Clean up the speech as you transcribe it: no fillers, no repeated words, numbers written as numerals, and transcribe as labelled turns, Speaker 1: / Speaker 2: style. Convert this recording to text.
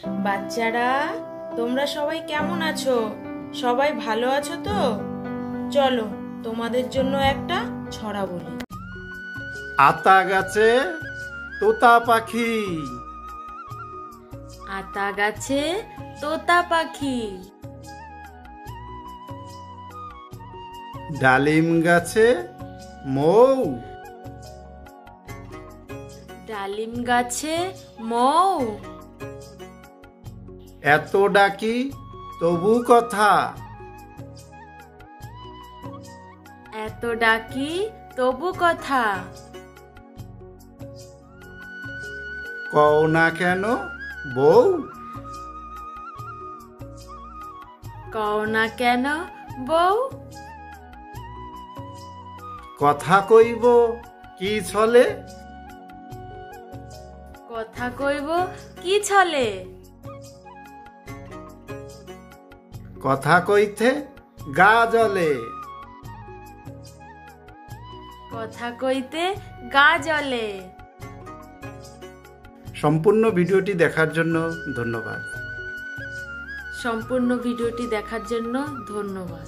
Speaker 1: বাচ্চারা, তোমরা সবাই কেমন আছো? সবাই ভালো আছো তো? চলো তোমাদের জন্য একটা ছড়া বলি।
Speaker 2: আতা গাছে তোতা পাখি।
Speaker 1: আতা গাছে তোতা পাখি।
Speaker 2: ডালিম গাছে মৌ।
Speaker 1: ডালিম গাছে মৌ।
Speaker 2: এত ডাকি তবু কথা।
Speaker 1: এত ডাকি তবু কথা।
Speaker 2: কও না কেন বউ।
Speaker 1: কও না কেন বউ।
Speaker 2: কথা কইব কি ছলে।
Speaker 1: কথা কইব কি ছলে।
Speaker 2: কথা কইতে গা জ্বলে।
Speaker 1: কথা কইতে গা জ্বলে।
Speaker 2: সম্পূর্ণ ভিডিওটি দেখার জন্য ধন্যবাদ।
Speaker 1: সম্পূর্ণ ভিডিওটি দেখার জন্য ধন্যবাদ।